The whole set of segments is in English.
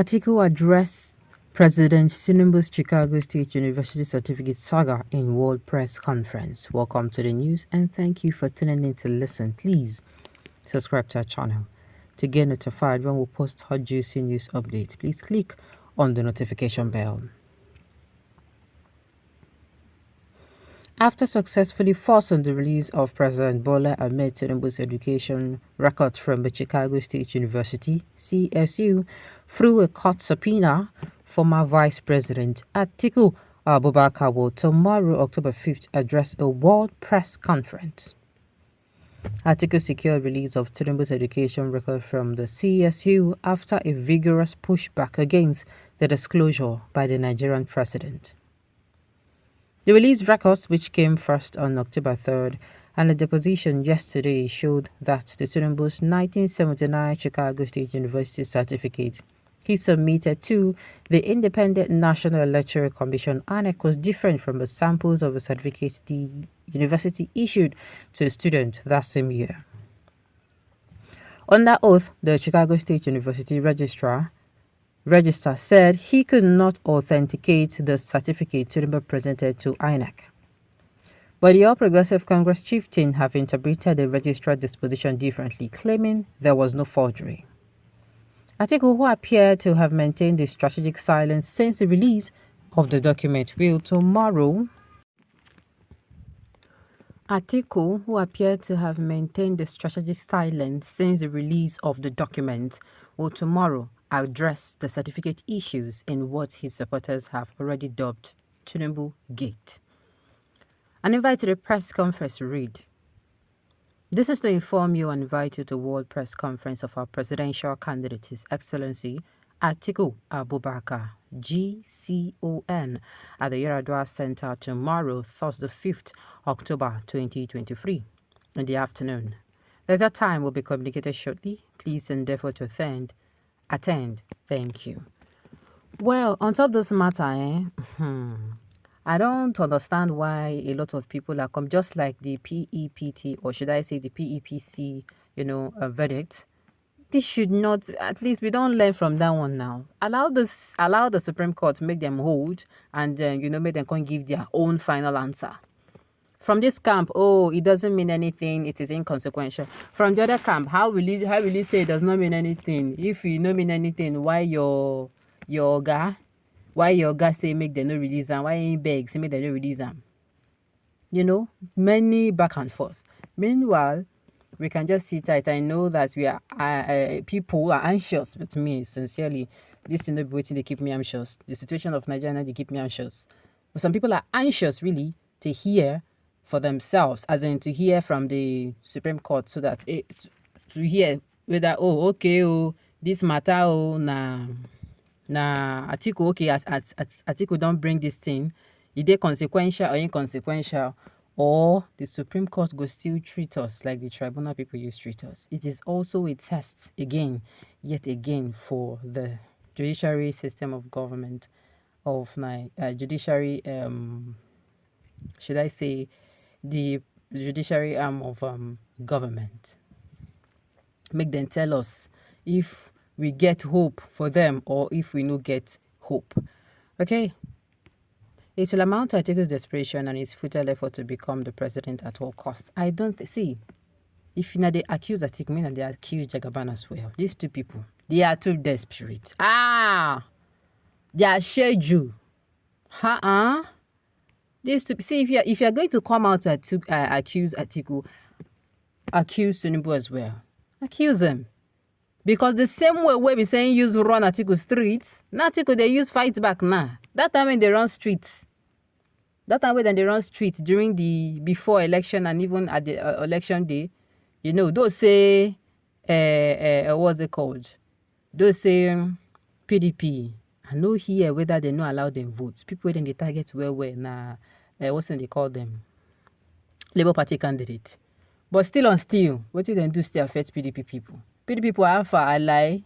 Atiku addressed President Tinubu's Chicago State University certificate saga in World Press Conference. Welcome to the news and thank you for tuning in to listen. Please subscribe to our channel to get notified when we post hot juicy news updates. Please click on the notification bell. After successfully forcing the release of President Bola Ahmed Tinubu's education records from the Chicago State University, CSU, through a court subpoena, former Vice President Atiku Abubakar will tomorrow, October 5th, address a World Press Conference. Atiku secured release of Tinubu's education record from the CSU after a vigorous pushback against the disclosure by the Nigerian president. The released records, which came first on October 3rd, and the deposition yesterday showed that the Tinubu's 1979 Chicago State University certificate he submitted to the Independent National Electoral Commission (INEC) was different from the samples of the certificate the university issued to a student that same year. Under oath, the Chicago State University Registrar said he could not authenticate the certificate Tinubu presented to INEC. But the All Progressive Congress chieftain have interpreted the registrar disposition differently, claiming there was no forgery. Atiku, who appeared to have maintained a strategic silence since the release of the document, will tomorrow Atiku, who appeared to have maintained the strategic silence since the release of the document, will tomorrow address the certificate issues in what his supporters have already dubbed Tinubu Gate. An invite to the press conference read. This is to inform you and invite you to the World Press Conference of our presidential candidate, His Excellency Atiku Abubakar, GCON, at the Yaradua Center tomorrow, Thursday, 5th October 2023, in the afternoon. There's a time will be communicated shortly. Please endeavor to attend. Thank you. Well, on top of this matter, I don't understand why a lot of people are just like the PEPT, or should I say the PEPC, verdict. This should not, at least we don't learn from that one now. Allow the Supreme Court to make them hold and, make them come give their own final answer. From this camp, it doesn't mean anything, it is inconsequential. From the other camp, how will you say it does not mean anything? If it don't mean anything, why your guy say make them no release them? Why he beg say make them no release them? Many back and forth. Meanwhile, we can just sit tight. I know that we are people are anxious with me, sincerely. This thing not be waiting, they keep me anxious. The situation of Nigeria, they keep me anxious. But some people are anxious really to hear for themselves, as in to hear from the Supreme Court, so that to hear whether this matter nah Atiku as Atiku don't bring this thing, is they consequential or inconsequential, or the Supreme Court go still treat us like the tribunal people used to treat us. It is also a test yet again for the judiciary system of government of judiciary should I say the judiciary arm of government. Make them tell us if we get hope for them or if we no get hope. Okay. It will amount to Atiku's desperation and his futile effort to become the president at all costs. I don't see. If they accuse Atiku, and they accuse Jagaban as well. These two people, they are too desperate. They are scheduled. These two. See, if you're going to come out to accuse Atiku, accuse Tinubu as well. Accuse them. Because the same way we saying use run Atiku streets, now Atiku they use fight back now. That time when they run streets. That time when they run streets during the before election and even at the election day, those say what's it called? Those say PDP. I know here whether they not allow them votes. People when they target where what's they call them? Labour Party candidate. But still on still, what did they do still affect PDP people? PDP people are far ally.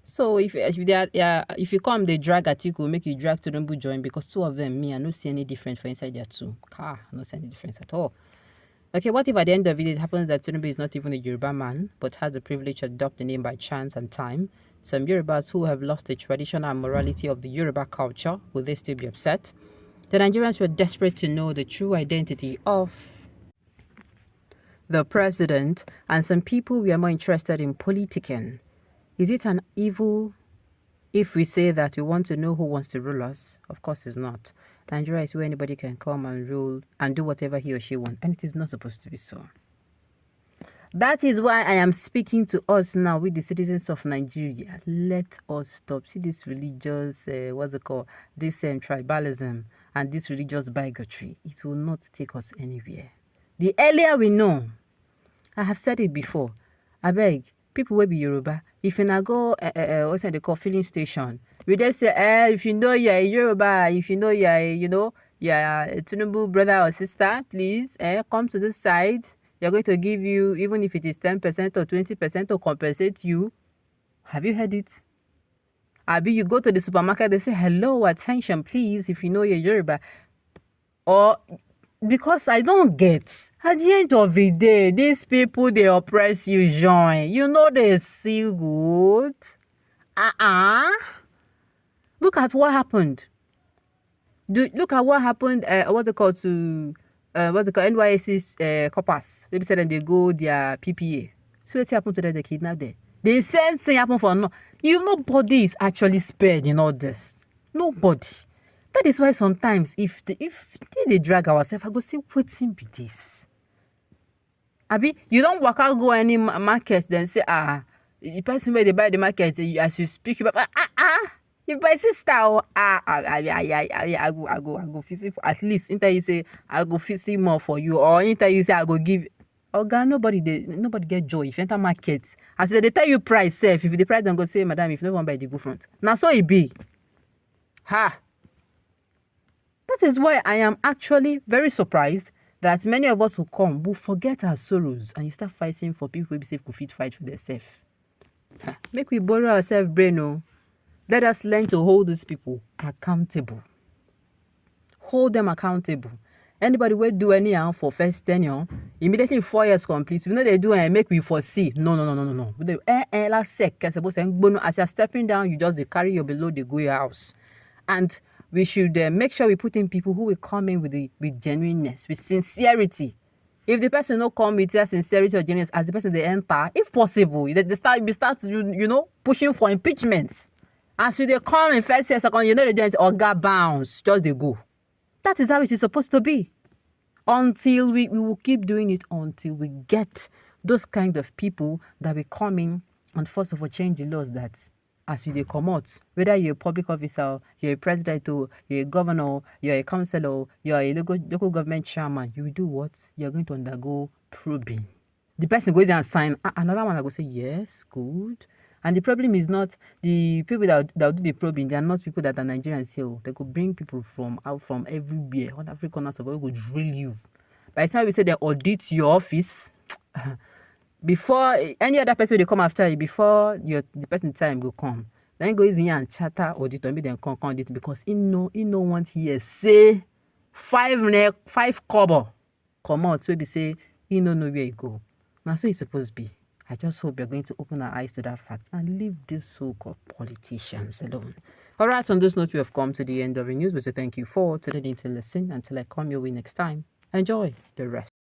So if you come, they drag Atiku, make you drag Tinubu join, because two of them, I don't see any difference for inside their two. I don't see any difference at all. Okay, what if at the end of it happens that Tinubu is not even a Yoruba man, but has the privilege to adopt the name by chance and time? Some Yorubas who have lost the tradition and morality of the Yoruba culture, will they still be upset? The Nigerians were desperate to know the true identity of the president, and some people were more interested in politicking. Is it an evil if we say that we want to know who wants to rule us? Of course it's not. Nigeria is where anybody can come and rule and do whatever he or she wants, and it is not supposed to be so. That is why I am speaking to us now, with the citizens of Nigeria. Let us stop. See this religious, what's it called? This tribalism and this religious bigotry. It will not take us anywhere. The earlier we know, I have said it before, I beg, people will be Yoruba. If you now go, what's that they call filling station, we just say, if you know you're a Yoruba, if you know you're a Tinubu brother or sister, please, come to this side. You're going to give you, even if it is 10% or 20% to compensate you. Have you heard it? Abi, you go to the supermarket, they say, hello, attention, please, if you know you're Yoruba. Or, because I don't get, at the end of the day, these people, they oppress you, join. You know they see good. Look at what happened. Look at what happened, what's it called, to NYSC coppers. Maybe said they go their PPA. So what's happened to them? They kidnap them. The same thing happened for no. Nobody is actually spared in all this. Nobody. That is why sometimes if they drag ourselves, I go say, what's be this? Abi, you don't walk out, go any market, then say, the person where they buy the market, as you speak, but if my sister, I go visit at least. Until you say I go visit more for you, or until you say I go give. Oh God, nobody get joy. If you enter market, as they tell you price, safe. If the price don't go say, madam, if no one buy the go front. Now so it be. That is why I am actually very surprised that many of us will forget our sorrows, and you start fighting for people who be safe, could fit fight for themselves. Make we borrow ourselves brain, no. Let us learn to hold these people accountable. Hold them accountable. Anybody will do anyhow for first tenure, immediately 4 years complete, we know they do and make we foresee. No. Last sec, as you're stepping down, you just carry your below, they go your house. And we should make sure we put in people who will come in with genuineness, with sincerity. If the person no come with their sincerity or genuineness, as the person they enter, if possible, they start pushing for impeachment. As they come in first year, second, they do Oga bounce, just they go. That is how it is supposed to be. Until we will keep doing it until we get those kind of people that will come in and first of all change the laws that as they come out, whether you're a public officer, you're a president, or you're a governor, you're a councillor, you're a local government chairman, you will do what? You're going to undergo probing. The person goes and sign. Another one I go say, yes, good. And the problem is not the people that do the probing. They are not people that are Nigerians here. They could bring people from everywhere, on every corner of the world, go drill you. By the time we say they audit your office, before any other person they come after you, before the person time go come, then go in here and chatter audit or make them come audit, because he no want here say 5 kobo come out, so we say he no know where he go. Now so it's supposed to be. I just hope you're going to open our eyes to that fact and leave these so-called politicians alone. All right, on this note, we have come to the end of the news. We say thank you for today to listen. Until I come your way next time, enjoy the rest.